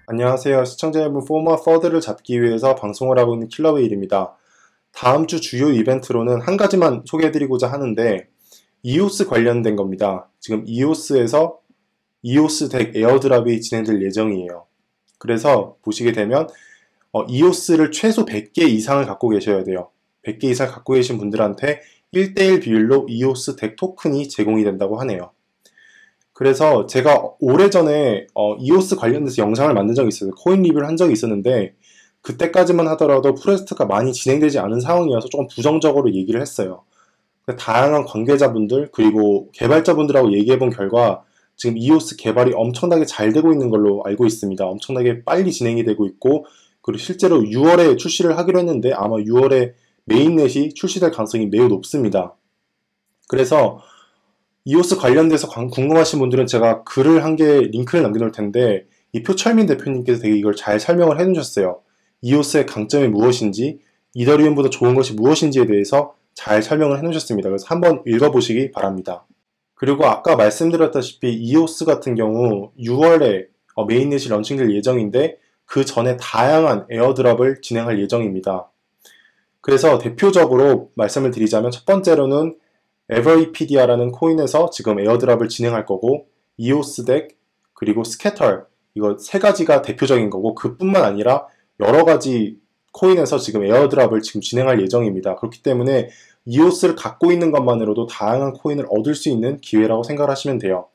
안녕하세요. 시청자 여러분, 포머 퍼드를 잡기 위해서 방송을 하고 있는 킬러웨일입니다. 다음 주 주요 이벤트로는 한 가지만 소개해드리고자 하는데 이오스 관련된 겁니다. 지금 이오스에서 이오스 덱 에어드랍이 진행될 예정이에요. 그래서 보시게 되면 이오스를 최소 100개 이상을 갖고 계셔야 돼요. 100개 이상 갖고 계신 분들한테 1대1 비율로 이오스 덱 토큰이 제공이 된다고 하네요. 그래서 제가 오래전에 이오스 관련돼서 영상을 만든 적이 있어요. 코인 리뷰를 한 적이 있었는데 그때까지만 하더라도 프로젝트가 많이 진행되지 않은 상황이어서 조금 부정적으로 얘기를 했어요. 다양한 관계자분들 그리고 개발자분들하고 얘기해본 결과 지금 이오스 개발이 엄청나게 잘 되고 있는 걸로 알고 있습니다. 엄청나게 빨리 진행이 되고 있고 그리고 실제로 6월에 출시를 하기로 했는데 아마 6월에 메인넷이 출시될 가능성이 매우 높습니다. 그래서 이오스 관련돼서 궁금하신 분들은 제가 글을 한 개 링크를 남겨놓을 텐데 이 표철민 대표님께서 되게 이걸 잘 설명을 해주셨어요. 이오스의 강점이 무엇인지 이더리움보다 좋은 것이 무엇인지에 대해서 잘 설명을 해놓으셨습니다. 그래서 한번 읽어보시기 바랍니다. 그리고 아까 말씀드렸다시피 이오스 같은 경우 6월에 메인넷이 런칭될 예정인데 그 전에 다양한 에어드랍을 진행할 예정입니다. 그래서 대표적으로 말씀을 드리자면 첫 번째로는 에버이피디아라는 코인에서 지금 에어드랍을 진행할 거고 이오스 덱 그리고 스캐터 이거 세 가지가 대표적인 거고 그뿐만 아니라 여러 가지 코인에서 지금 에어드랍을 지금 진행할 예정입니다. 그렇기 때문에 이오스를 갖고 있는 것만으로도 다양한 코인을 얻을 수 있는 기회라고 생각을 하시면 돼요.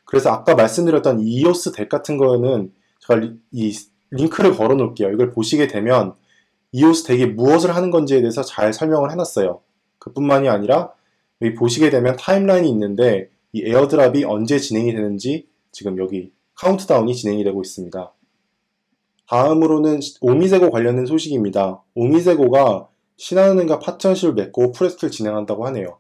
그래서 아까 말씀드렸던 이오스 덱 같은 거는 제가 이 링크를 걸어 놓을게요. 이걸 보시게 되면 이오스 덱이 무엇을 하는 건지에 대해서 잘 설명을 해놨어요. 그뿐만이 아니라 여기 보시게 되면 타임라인이 있는데 이 에어드랍이 언제 진행이 되는지 지금 여기 카운트다운이 진행이 되고 있습니다. 다음으로는 오미세고 관련된 소식입니다. 오미세고가 신한은행과 파트너십을 맺고 프로젝트를 진행한다고 하네요.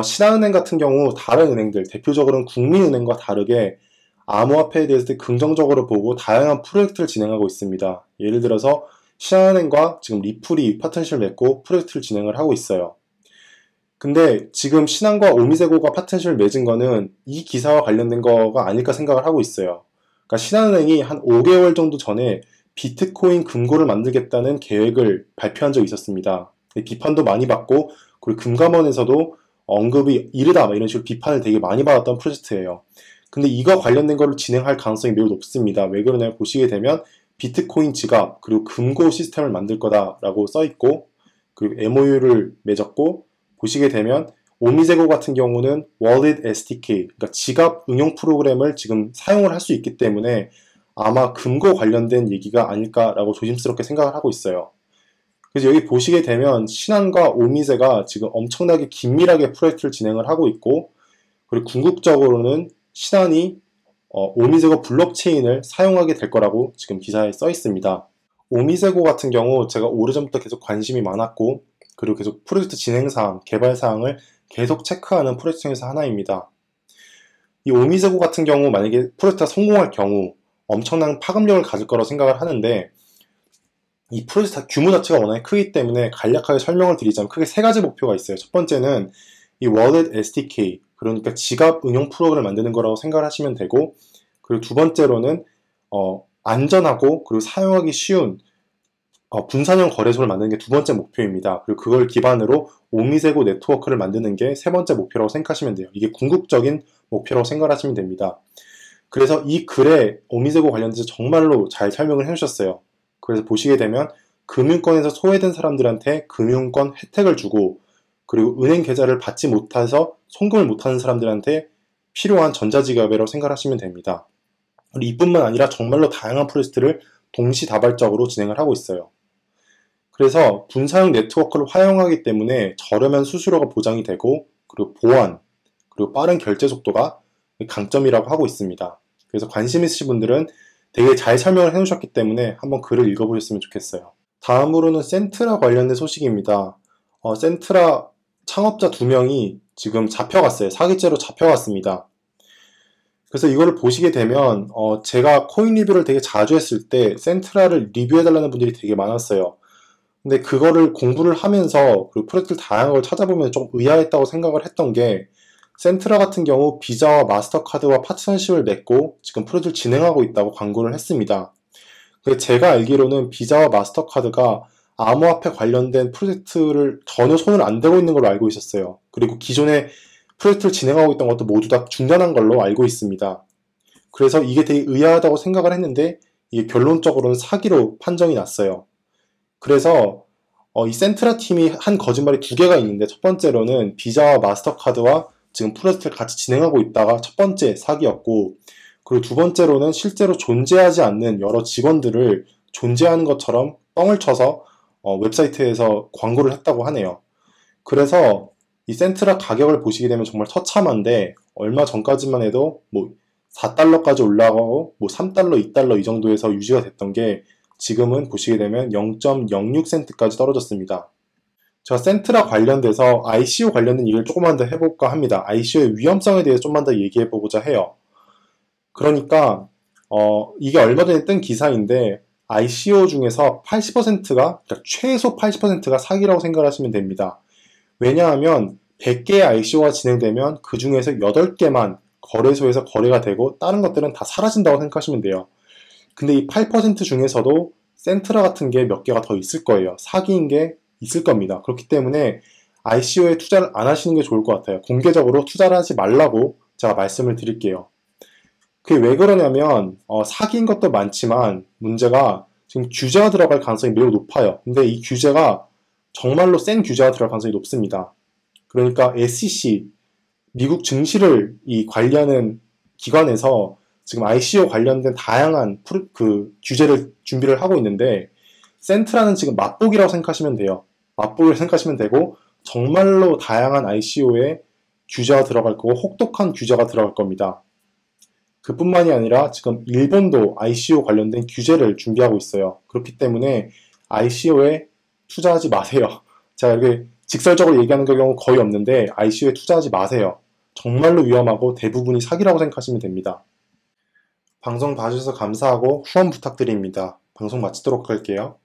신한은행 같은 경우 다른 은행들, 대표적으로는 국민은행과 다르게 암호화폐에 대해서 긍정적으로 보고 다양한 프로젝트를 진행하고 있습니다. 예를 들어서 신한은행과 지금 리플이 파트너십을 맺고 프로젝트를 진행을 하고 있어요. 근데 지금 신한과 오미세고가 파트너십을 맺은 거는 이 기사와 관련된 거가 아닐까 생각을 하고 있어요. 그러니까 신한은행이 한 5개월 정도 전에 비트코인 금고를 만들겠다는 계획을 발표한 적이 있었습니다. 비판도 많이 받고 그리고 금감원에서도 언급이 이르다 이런 식으로 비판을 되게 많이 받았던 프로젝트예요. 근데 이거 관련된 거를 진행할 가능성이 매우 높습니다. 왜 그러냐면 보시게 되면 비트코인 지갑 그리고 금고 시스템을 만들 거다라고 써있고 그리고 MOU를 맺었고 보시게 되면 오미세고 같은 경우는 월릿 SDK, 그러니까 지갑 응용 프로그램을 지금 사용을 할 수 있기 때문에 아마 금고 관련된 얘기가 아닐까라고 조심스럽게 생각을 하고 있어요. 그래서 여기 보시게 되면 신한과 오미세가 지금 엄청나게 긴밀하게 프로젝트를 진행을 하고 있고 그리고 궁극적으로는 신한이 오미세고 블록체인을 사용하게 될 거라고 지금 기사에 써 있습니다. 오미세고 같은 경우 제가 오래전부터 계속 관심이 많았고 그리고 계속 프로젝트 진행사항, 개발사항을 계속 체크하는 프로젝트 중에서 하나입니다. 이 오미세고 같은 경우 만약에 프로젝트가 성공할 경우 엄청난 파급력을 가질 거라고 생각을 하는데 이 프로젝트 규모 자체가 워낙에 크기 때문에 간략하게 설명을 드리자면 크게 세 가지 목표가 있어요. 첫 번째는 이 월렛 SDK, 그러니까 지갑 응용 프로그램을 만드는 거라고 생각을 하시면 되고 그리고 두 번째로는 안전하고 그리고 사용하기 쉬운 분산형 거래소를 만드는 게 두 번째 목표입니다. 그리고 그걸 기반으로 오미세고 네트워크를 만드는 게 세 번째 목표라고 생각하시면 돼요. 이게 궁극적인 목표라고 생각하시면 됩니다. 그래서 이 글에 오미세고 관련돼서 정말로 잘 설명을 해주셨어요. 그래서 보시게 되면 금융권에서 소외된 사람들한테 금융권 혜택을 주고 그리고 은행 계좌를 받지 못해서 송금을 못하는 사람들한테 필요한 전자지갑이라고 생각하시면 됩니다. 그리고 이뿐만 아니라 정말로 다양한 프로젝트를 동시다발적으로 진행을 하고 있어요. 그래서 분산형 네트워크를 활용하기 때문에 저렴한 수수료가 보장이 되고 그리고 보안, 그리고 빠른 결제 속도가 강점이라고 하고 있습니다. 그래서 관심 있으신 분들은 되게 잘 설명을 해놓으셨기 때문에 한번 글을 읽어보셨으면 좋겠어요. 다음으로는 센트라 관련된 소식입니다. 센트라 창업자 2명이 지금 잡혀갔어요. 사기죄로 잡혀갔습니다. 그래서 이거를 보시게 되면 제가 코인 리뷰를 되게 자주 했을 때 센트라를 리뷰해달라는 분들이 되게 많았어요. 근데 그거를 공부를 하면서 그리고 프로젝트를 다양한 걸 찾아보면 좀 의아했다고 생각을 했던 게 센트라 같은 경우 비자와 마스터카드와 파트너십을 맺고 지금 프로젝트를 진행하고 있다고 광고를 했습니다. 근데 제가 알기로는 비자와 마스터카드가 암호화폐 관련된 프로젝트를 전혀 손을 안 대고 있는 걸로 알고 있었어요. 그리고 기존에 프로젝트를 진행하고 있던 것도 모두 다 중단한 걸로 알고 있습니다. 그래서 이게 되게 의아하다고 생각을 했는데 이게 결론적으로는 사기로 판정이 났어요. 그래서 이 센트라 팀이 한 거짓말이 두 개가 있는데 첫 번째로는 비자와 마스터카드와 지금 프로젝트를 같이 진행하고 있다가 첫 번째 사기였고, 그리고 두 번째로는 실제로 존재하지 않는 여러 직원들을 존재하는 것처럼 뻥을 쳐서 웹사이트에서 광고를 했다고 하네요. 그래서 이 센트라 가격을 보시게 되면 정말 처참한데, 얼마 전까지만 해도 뭐 4달러까지 올라가고 뭐 3달러, 2달러 이 정도에서 유지가 됐던 게 지금은 보시게 되면 0.06센트까지 떨어졌습니다. 제가 센트라 관련돼서 ICO 관련된 얘기를 조금만 더 해볼까 합니다. ICO의 위험성에 대해서 좀만 더 얘기해보고자 해요. 그러니까 이게 얼마 전에 뜬 기사인데 ICO 중에서 80%가, 그러니까 최소 80%가 사기라고 생각하시면 됩니다. 왜냐하면 100개의 ICO가 진행되면 그 중에서 8개만 거래소에서 거래가 되고 다른 것들은 다 사라진다고 생각하시면 돼요. 근데 이 8% 중에서도 센트라 같은 게 몇 개가 더 있을 거예요. 사기인 게 있을 겁니다. 그렇기 때문에 ICO에 투자를 안 하시는 게 좋을 것 같아요. 공개적으로 투자를 하지 말라고 제가 말씀을 드릴게요. 그게 왜 그러냐면 사기인 것도 많지만 문제가 지금 규제가 들어갈 가능성이 매우 높아요. 근데 이 규제가 정말로 센 규제가 들어갈 가능성이 높습니다. 그러니까 SEC, 미국 증시를 관리하는 기관에서 지금 ICO 관련된 다양한 규제를 준비를 하고 있는데, 센트라는 지금 맛보기라고 생각하시면 돼요. 맛보기를 생각하시면 되고, 정말로 다양한 ICO에 규제가 들어갈 거고 혹독한 규제가 들어갈 겁니다. 그뿐만이 아니라 지금 일본도 ICO 관련된 규제를 준비하고 있어요. 그렇기 때문에 ICO에 투자하지 마세요. 제가 이렇게 직설적으로 얘기하는 경우 거의 없는데 ICO에 투자하지 마세요. 정말로 위험하고 대부분이 사기라고 생각하시면 됩니다. 방송 봐주셔서 감사하고 후원 부탁드립니다. 방송 마치도록 할게요.